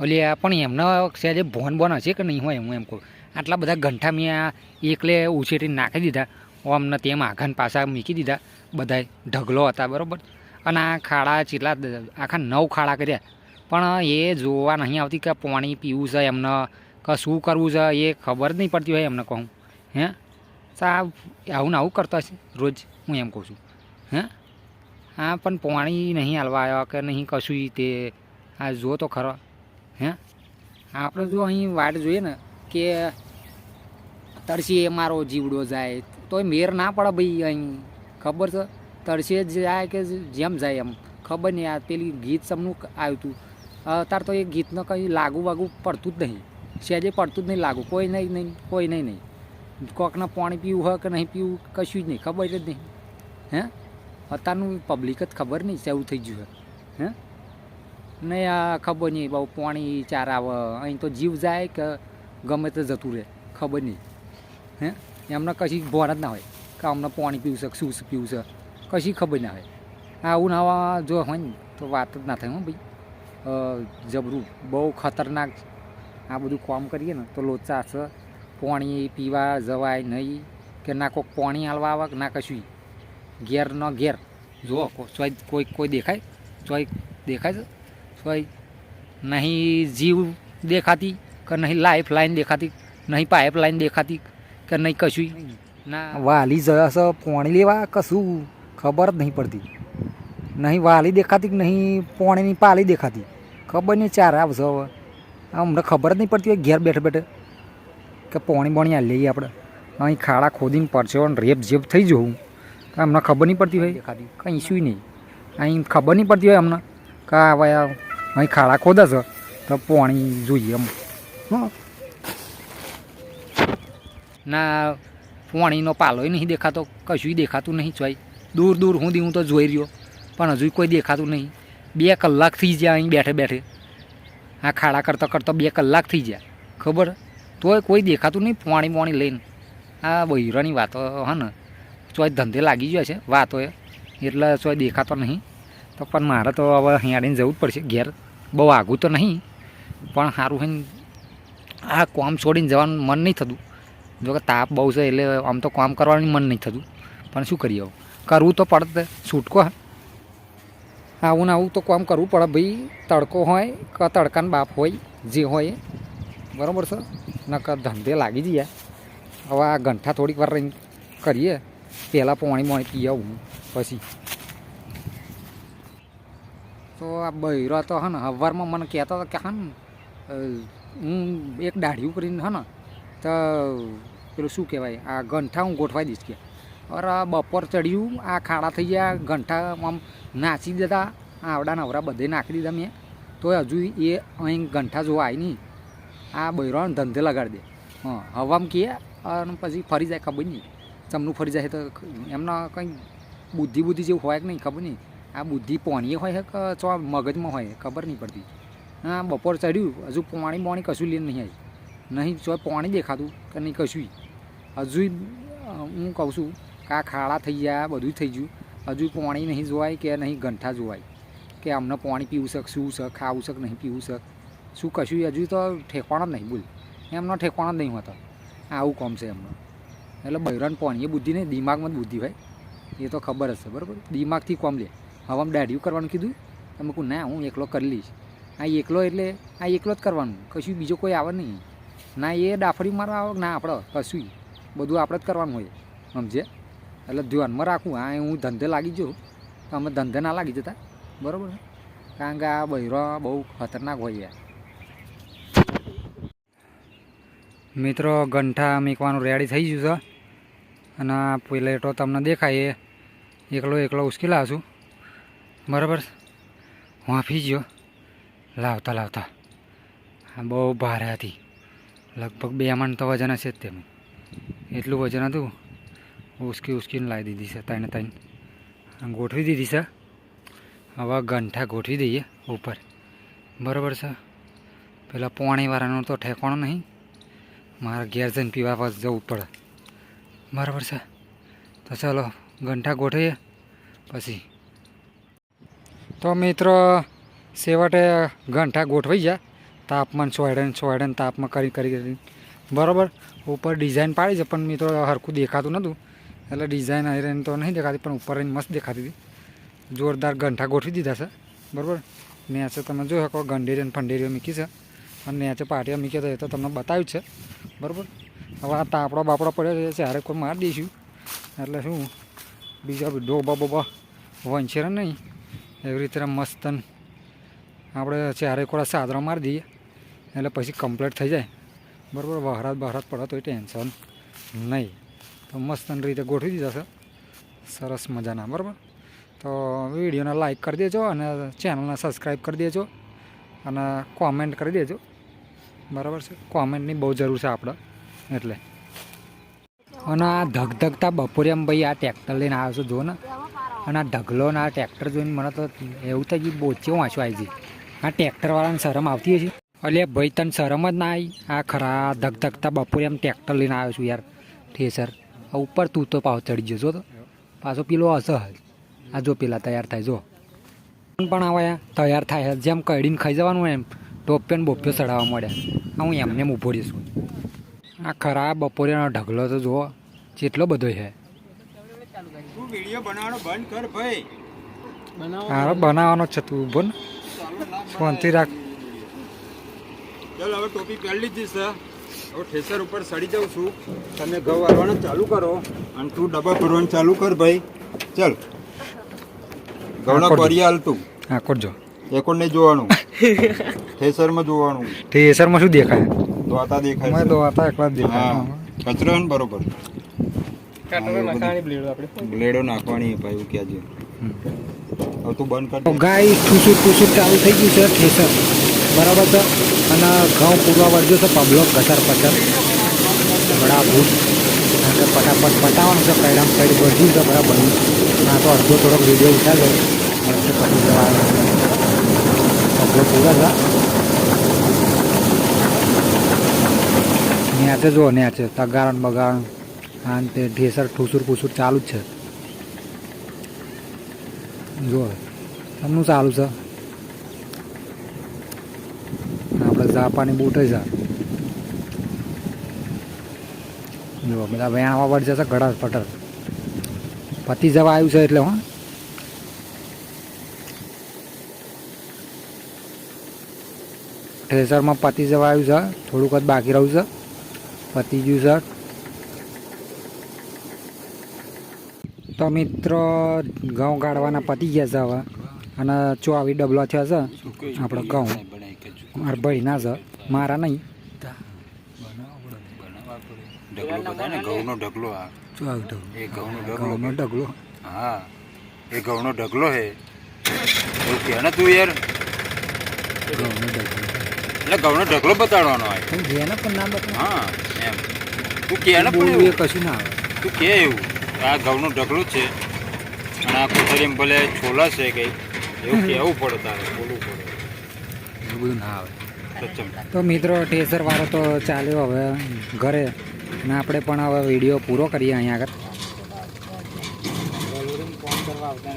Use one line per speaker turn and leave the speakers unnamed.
ઓલી પણ એમને સહેજે ભોન બોન હશે કે નહીં હોય હું એમ કહું. આટલા બધા ગંઠા મેં આ એકલે ઉછેરીને નાખી દીધા, અમને તેમ આઘાને પાછા મૂકી દીધા, બધા ઢગલો હતા બરાબર. અને આ ખાડા ચેટલા આખા 9 ખાડા કર્યા, પણ એ જોવા નહીં આવતી કે પાણી પીવું છે એમને કે શું કરવું છે એ ખબર જ નહીં પડતી હોય એમને કહું. હે સાહેબ આવું ને આવું કરતા હશે રોજ, હું એમ કહું છું. હે હા પણ પાણી નહીં હાલવા આવ્યા કે નહીં કશું તે આ જો તો ખરો. હે આપણે જો અહીં વાટ જોઈએ ને કે તરસી મારો જીવડો જાય તોય મેર ના પડે ભાઈ. અહીં ખબર છે તરસે જાય કે જેમ જાય એમ ખબર નહીં. આ પેલી ગીત સમનું આવ્યું હતું અત્યારે તો એ ગીતને કંઈ લાગુ વાગુ પડતું જ નહીં, સહેજે પડતું જ નહીં લાગુ. કોઈ નહીં કોઈ નહીં. કોકને પાણી પીવું હોય કે નહીં પીવું કશું જ નહીં, ખબર જ નહીં. હે અત્યારનું પબ્લિક જ ખબર નહીં સેવું થઈ ગયું. હે નહીં આ ખબર નહીં બહુ પાણી ચાર આવે અહીં તો જીવ જાય કે ગમે તે જતું રહે ખબર નહીં. હે એમને કશી ભોર જ ના હોય કે અમને પાણી પીવું છે શું પીવું છે કશી ખબર ના હોય. આવું નવા જો હોય ને તો વાત જ ના થાય. હો ભાઈ જબરું બહુ ખતરનાક આ બધું કામ કરીએ ને તો લોચા છે. પાણી પીવા જવાય નહીં કે ના કોઈક પાણી હાલવા આવે કે ના કશું. ઘેર ન ઘેર જુઓ કોઈ દેખાય ચોય દેખાય છે ચોય નહીં જીવ દેખાતી કે નહીં લાઈફ લાઈન દેખાતી, નહીં પાઇપ લાઈન દેખાતી કે નહીં કશું ના. વાલી જશે પાણી લેવા કશું ખબર જ નહીં પડતી. નહીં વાલી દેખાતી કે નહીં પાણીની પાલી દેખાતી ખબર નહીં. ચાર આવશે હવે અમને ખબર જ નહીં પડતી હોય ઘેર બેઠે બેઠે કે પાણી બાણી હાલ લઈએ આપણે. અહીં ખાડા ખોદીને પડશે ને રેપ જેપ થઈ જવું અમને ખબર નહીં પડતી હોય દેખાતી કંઈ શું નહીં. અહીં ખબર નહીં પડતી હોય અમને કે હવે અહીં ખાડા ખોદે છે તો પાણી જોઈએ એમ. ના પાણીનો પાલોય નહીં દેખાતો, કશું દેખાતું નહીં. ચોય દૂર દૂર હું તો જોઈ રહ્યો પણ હજુ કોઈ દેખાતું નહીં. 2 કલાક થઈ જાય અહીં બેઠે બેઠે. આ ખાડા કરતાં કરતાં 2 કલાક થઈ જાય ખબર, તોય કોઈ દેખાતું નહીં. પાણી લઈને આ બૈરાની વાતો હા ને ચોય ધંધે લાગી ગયા છે વાતો એટલે ચોય દેખાતો નહીં. તો પણ મારે તો હવે હેડીને જવું જ પડશે ઘેર. બહુ આઘું તો નહીં પણ સારું હોય ને આ કામ છોડીને જવાનું મન નહીં થતું. જો કે તાપ બહુ છે એટલે આમ તો કામ કરવાનું મન નહીં થતું પણ શું કરીએ કરવું તો પડે છૂટકો. આવું ને આવું તો કામ કરવું પડે ભાઈ. તડકો હોય કે તડકાનો બાપ હોય જે હોય બરાબર છે. નકર ધંધે લાગી જઈએ. હવે આ ગંઠા થોડીક વાર રહીને કરીએ, પહેલાં પાણી પી આવું પછી. તો આ બૈરો તો હે ને સવારમાં મને કહેતો હતો કે હા ને હું એક દાઢિયું કરીને હે ને તો પેલું શું કહેવાય આ ગંઠા હું ગોઠવાઈ દઈશ કે. અરે બપોર ચડ્યું આ ખાડા થઈ ગયા ગંઠા આમ નાચી દેતા આવડા નવરા બધે નાખી દીધા મેં તો હજુ એ અહીં ગંઠા જોવા આવી નહીં. આ બૈરાને ધંધે લગાડી દે. હવામાં કહે અને પછી ફરી જાય ખબર નહીં ચમનું ફરી જાય તો એમના કંઈ બુદ્ધિ જેવું હોય કે નહીં ખબર નહીં. આ બુદ્ધિ પોણીએ હોય કે ચો મગજમાં હોય ખબર નહીં પડતી. હા બપોર ચડ્યું હજુ પાણી કશું લઈને નહીં આવી નહીં. ચો પાણી દેખાતું કે નહીં કશું. હજુ હું કહું છું કે આ ખાડા થઈ ગયા બધું થઈ ગયું હજુ પાણી નહીં જોવાય કે નહીં ગંઠા જોવાય કે અમને પાણી પીવું શકે શું છે ખાવું શકે નહીં પીવું શકે શું કશું હજુ તો ઠેકવાના જ નહીં. બોલ એમનો ઠેકવાના જ નહીં હોતા. આવું કામ છે એમનો. એટલે બૈરાન પાણી એ બુદ્ધિ નહીં દિમાગમાં જ બુદ્ધિ હોય એ તો ખબર જ છે બરાબર. દિમાગથી કામ લે. હવે આમ દાઢિયું કરવાનું કીધું તમે કહું ના હું એકલો કરી લઈશ. આ એકલો એટલે આ એકલો જ કરવાનું કશું બીજો કોઈ આવે નહીં. ના એ ડાફડી મારવા આવે ના આપણે કશું બધું આપણે જ કરવાનું હોય સમજે. એટલે ધ્યાનમાં રાખવું. હા હું ધંધે લાગી જાઉં તો અમે ધંધે ના લાગી જતા બરાબર. કારણ કે આ બૈરો બહુ ખતરનાક હોય યાર. મિત્રો ગંઠા મૂકવાનું રેડી થઈ ગયું છે અને પ્લેટો તમને દેખાય એ એકલો ઉશ્કેલા છું બરાબર. વાંફી ગયો લાવતા બહુ ભારે હતી. લગભગ 2 મણ તો વજન હશે જ તેમ. એટલું વજન હતું. ઉશ્કીને લાવી દીધી છે ત્રણ ગોઠવી દીધી છે. હવે ગંઠા ગોઠવી દઈએ ઉપર બરાબર છે. પેલા પાણીવાળાનું તો ઠેકાણું નહીં. મારે ઘેર જઈને પીવા પાસ જવું પડે બરાબર છે. તો ચાલો ગંઠા ગોઠવીએ પછી. તો મિત્રો છેવટે ગંઠા ગોઠવાઈ ગયા તાપમાન સોયડન તાપમાં કરી બરાબર ઉપર ડિઝાઇન પાડી છે, પણ મિત્રો હરખું દેખાતું નહોતું એટલે ડિઝાઇન આવી રહીને તો નહીં દેખાતી, પણ ઉપર રહીને મસ્ત દેખાતી હતી. જોરદાર ગંઠા ગોઠવી દીધા છે બરાબર. નેચે તમે જોઈ શકો ગંડેરીઓ ફંડેરીઓ મૂકી છે, અને નેચે પાટીઓ મૂકી તો એ તો તમને બતાવ્યું છે બરાબર. હવે આ તાપડો બાપડો પડ્યો છે ચારે કોઈ મારી દઈશું એટલે શું બીજા ડોબા બોબા વંશે નહીં એવી રીતે મસ્ત આપણે ચારે કોડા સાદરો મારી દઈએ એટલે પછી કમ્પ્લીટ થઈ જાય બરાબર. વહરાત પડે તો એ ટેન્શન નહીં, તો મસ્ત રીતે ગોઠવી દીધા છે સરસ મજાના બરાબર. તો વિડીયોને લાઈક કરી દેજો અને ચેનલને સબસ્ક્રાઈબ કરી દેજો અને કોમેન્ટ કરી દેજો બરાબર છે. કોમેન્ટની બહુ જરૂર છે આપણે એટલે. અને આ ધગધગતા બપોરિયામાં ભાઈ આ ટ્રેક્ટર લઈને આવ્યો છું જો ને, અને આ ઢગલો ને આ ટ્રેક્ટર જોઈને મને તો એવું થઈ ગયું બોચે વાંચો આવી ગઈ. આ ટ્રેક્ટરવાળાને શરમ આવતી હશે એટલે ભાઈ તને શરમ જ ના આવી. આ ખરા ધગધગતા બપોરિયામાં ટ્રેક્ટર લઈને આવ્યો છું યાર ઠેસર. ઉપર તું તો પાછો ચડી ગયો જો, તો પાછો પેલો હશે આ જો પેલા તૈયાર થાય જો પણ આવા તૈયાર થાય જેમ કડીને ખાઈ જવાનું એમ ટોપ્યો ને બોપ્યો ચડાવવા મળ્યા. હું એમને ઊભો રહીશું. આ ખરા બપોરેનો ઢગલો તો જુઓ જેટલો બધો છે. હારો બનાવવાનો છે તું ઊભો ને શાંતિ રાખ.
ચાલ હવે ટોપી પહેરી લીધી છે, હવે ઠેસર ઉપર સડી જાઉં છું. તમે ઘઉં વાળવાનું ચાલુ કરો અને તું ડબ્બા ભરવાનું ચાલુ કર ભાઈ. ચાલ ઘઉંના કોરિયા હાલતું
હા કરજો.
એકોડ નહીં જોવાનું, ઠેસરમાં જોવાનું.
ઠેસરમાં શું દેખાય?
દોતા દેખાય,
દોતા એકલા જ દેખાય.
હા કચરો ને બરોબર બ્લેડો નાખવાની ભાઈ એવું કહેજે. હવે તું બંધ કર.
ગાય ઠૂસુર ચાલુ થઈ ગયું છે ઠેસર બરાબર છે. અને ઘઉં પૂરવા વળજો છે પબલો કચર પચર બડા ભૂત ફટાફટ પટાવવાનું છે. પહેલાં સાઈડ વળ્યું છે બરાબર. ના તો અડધો થોડોક વિડીયો ઉઠાવે પછી જવા પબલો પૂરા છે. નેચે જો નેચે તગારણ બગારણ હા તે ઠેસર ઠૂસુર ફૂસુર ચાલુ જ છે જો. તમને ચાલુ છે આપણે જાપાની બૂટ છે જો બધા વેણવા વળ જશે ગળા પટર પતિ જવા આવ્યું છે એટલે હા. ઠેસરમાં પતિ જવા આવ્યું છે, થોડુંક જ બાકી રહ્યું છે, પતિ ગયું છે. તો મિત્રો ઘઉં ગાળવાના પતી ગયા છે હવે, અને 24 ડબલા થયા છે આપણે ઘઉં. મારા ભાઈ ના છે મારા નહીં.
ઘઉંનો ઢગલો
ઘઉંનો ઢગલો
હા એ ઘઉંનો ઢગલો હે એવું કે ને તું યાર.
ઘઉંનો ઢગલો
એટલે ઘઉંનો ઢગલો બતાડવાનો હોય
જેને પણ ના બતાવે.
હા એમ તું કે ને પણ
એ કશું ના આવે.
તું કે એવું આ ઘઉંનો ઢગલો છે અને આ કોથળીમાં ભલે છોલા છે કંઈ એવું કહેવું પડે તારે બોલવું પડે
એવું બધું ના આવે.
સચમ.
તો મિત્રો ઠેસર વાળો તો ચાલ્યો હવે ઘરે, અને આપણે પણ હવે વિડીયો પૂરો કરીએ અહીંયા આગળ. ફોન કરવા આવતા